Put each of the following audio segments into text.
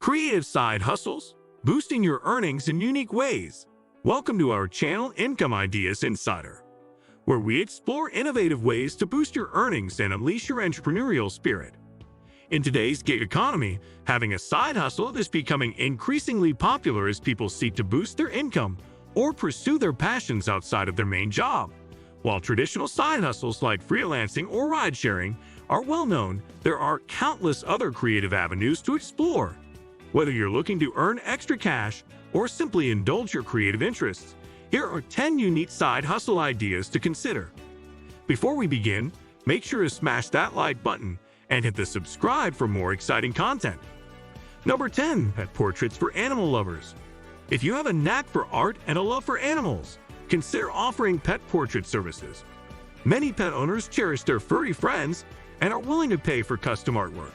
Creative side hustles, boosting your earnings in unique ways. Welcome to our channel Income Ideas Insider, where we explore innovative ways to boost your earnings and unleash your entrepreneurial spirit. In today's gig economy, having a side hustle is becoming increasingly popular as people seek to boost their income or pursue their passions outside of their main job. While traditional side hustles like freelancing or ride-sharing are well known, there are countless other creative avenues to explore. Whether you're looking to earn extra cash or simply indulge your creative interests, here are 10 unique side hustle ideas to consider. Before we begin, make sure to smash that like button and hit the subscribe for more exciting content. Number 10. Pet portraits for animal lovers. If you have a knack for art and a love for animals, consider offering pet portrait services. Many pet owners cherish their furry friends and are willing to pay for custom artwork.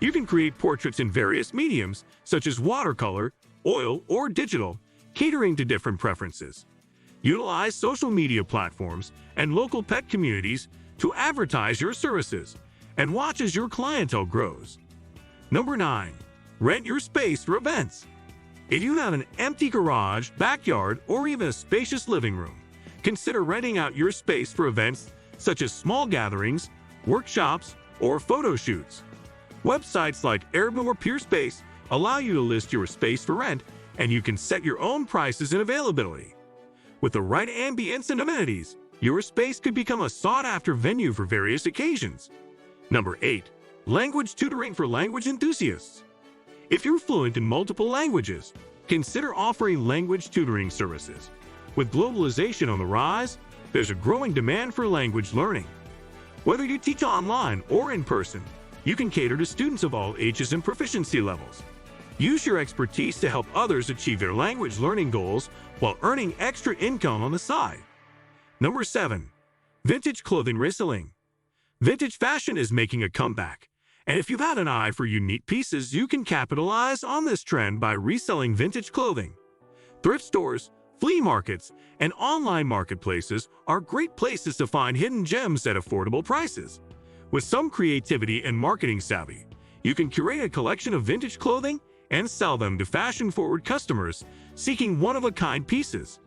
You can create portraits in various mediums, such as watercolor, oil, or digital, catering to different preferences. Utilize social media platforms and local pet communities to advertise your services and watch as your clientele grows. Number 9. Rent your space for events. If you have an empty garage, backyard, or even a spacious living room, consider renting out your space for events such as small gatherings, workshops, or photo shoots. Websites like Airbnb or PeerSpace allow you to list your space for rent, and you can set your own prices and availability. With the right ambience and amenities, your space could become a sought-after venue for various occasions. Number 8. Language tutoring for language enthusiasts. If you're fluent in multiple languages, consider offering language tutoring services. With globalization on the rise, there's a growing demand for language learning. Whether you teach online or in person, you can cater to students of all ages and proficiency levels. Use your expertise to help others achieve their language learning goals while earning extra income on the side. Number 7. Vintage clothing reselling. Vintage fashion is making a comeback, and if you've had an eye for unique pieces, you can capitalize on this trend by reselling vintage clothing. Thrift stores, flea markets, and online marketplaces are great places to find hidden gems at affordable prices. With some creativity and marketing savvy, you can curate a collection of vintage clothing and sell them to fashion-forward customers seeking one-of-a-kind pieces.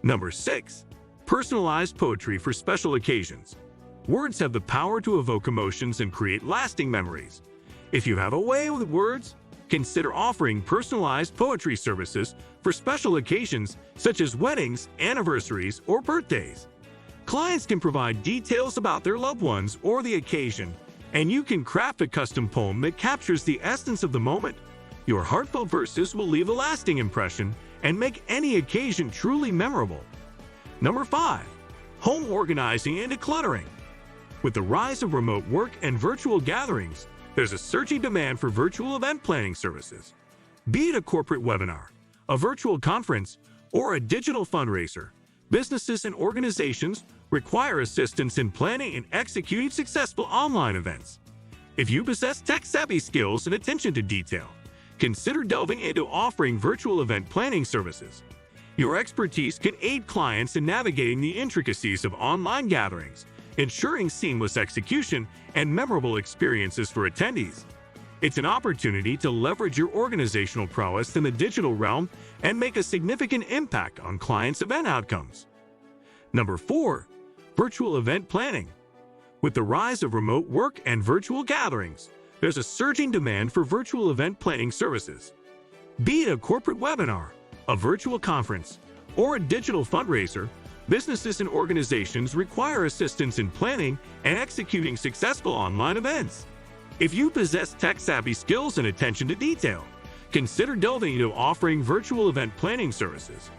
Number 6. Personalized poetry for special occasions. Words have the power to evoke emotions and create lasting memories. If you have a way with words, consider offering personalized poetry services for special occasions such as weddings, anniversaries, or birthdays. Clients can provide details about their loved ones or the occasion, and you can craft a custom poem that captures the essence of the moment. Your heartfelt verses will leave a lasting impression and make any occasion truly memorable. Number 5. Home organizing and decluttering. With the rise of remote work and virtual gatherings, there's a surging demand for virtual event planning services. Be it a corporate webinar, a virtual conference, or a digital fundraiser, businesses and organizations require assistance in planning and executing successful online events. If you possess tech-savvy skills and attention to detail, consider delving into offering virtual event planning services. Your expertise can aid clients in navigating the intricacies of online gatherings, ensuring seamless execution and memorable experiences for attendees. It's an opportunity to leverage your organizational prowess in the digital realm and make a significant impact on clients' event outcomes. Number 4. Virtual event planning. With the rise of remote work and virtual gatherings, there's a surging demand for virtual event planning services. Be it a corporate webinar, a virtual conference, or a digital fundraiser, businesses and organizations require assistance in planning and executing successful online events. If you possess tech-savvy skills and attention to detail, consider delving into offering virtual event planning services.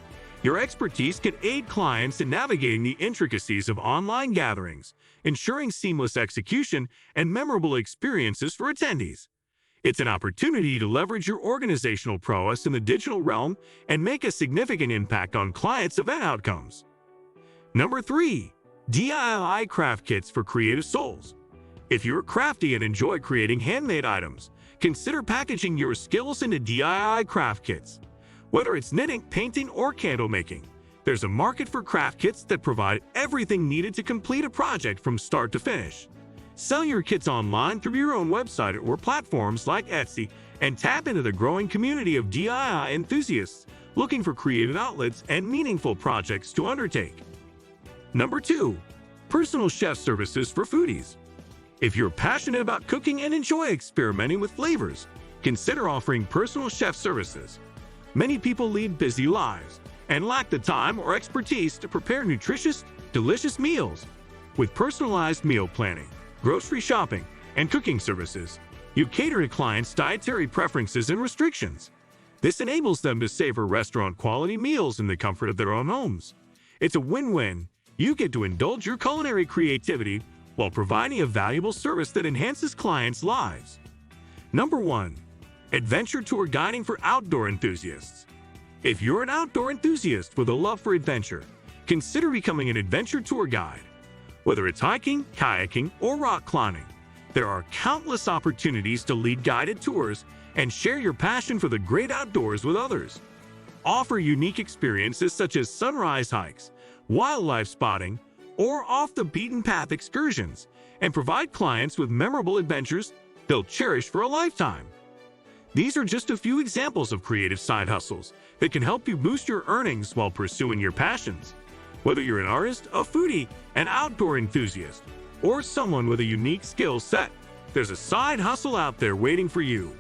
Your expertise can aid clients in navigating the intricacies of online gatherings, ensuring seamless execution and memorable experiences for attendees. It's an opportunity to leverage your organizational prowess in the digital realm and make a significant impact on clients' event outcomes. Number 3. DIY craft kits for creative souls. If you're crafty and enjoy creating handmade items, consider packaging your skills into DIY craft kits. Whether it's knitting, painting, or candle making, there's a market for craft kits that provide everything needed to complete a project from start to finish. Sell your kits online through your own website or platforms like Etsy and tap into the growing community of DIY enthusiasts looking for creative outlets and meaningful projects to undertake. Number 2. Personal chef services for foodies. If you're passionate about cooking and enjoy experimenting with flavors, consider offering personal chef services. Many people lead busy lives and lack the time or expertise to prepare nutritious, delicious meals. With personalized meal planning, grocery shopping, and cooking services, you cater to clients' dietary preferences and restrictions. This enables them to savor restaurant-quality meals in the comfort of their own homes. It's a win-win. You get to indulge your culinary creativity while providing a valuable service that enhances clients' lives. Number 1. Adventure tour guiding for outdoor enthusiasts. If you're an outdoor enthusiast with a love for adventure, consider becoming an adventure tour guide. Whether it's hiking, kayaking, or rock climbing, there are countless opportunities to lead guided tours and share your passion for the great outdoors with others. Offer unique experiences such as sunrise hikes, wildlife spotting, or off-the-beaten-path excursions, and provide clients with memorable adventures they'll cherish for a lifetime. These are just a few examples of creative side hustles that can help you boost your earnings while pursuing your passions. Whether you're an artist, a foodie, an outdoor enthusiast, or someone with a unique skill set, there's a side hustle out there waiting for you.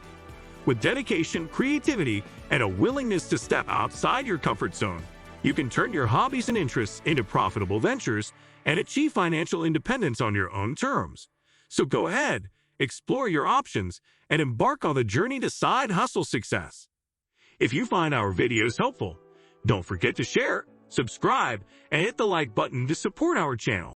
With dedication, creativity, and a willingness to step outside your comfort zone, you can turn your hobbies and interests into profitable ventures and achieve financial independence on your own terms. So go ahead, explore your options, and embark on the journey to side hustle success. If you find our videos helpful, don't forget to share, subscribe, and hit the like button to support our channel.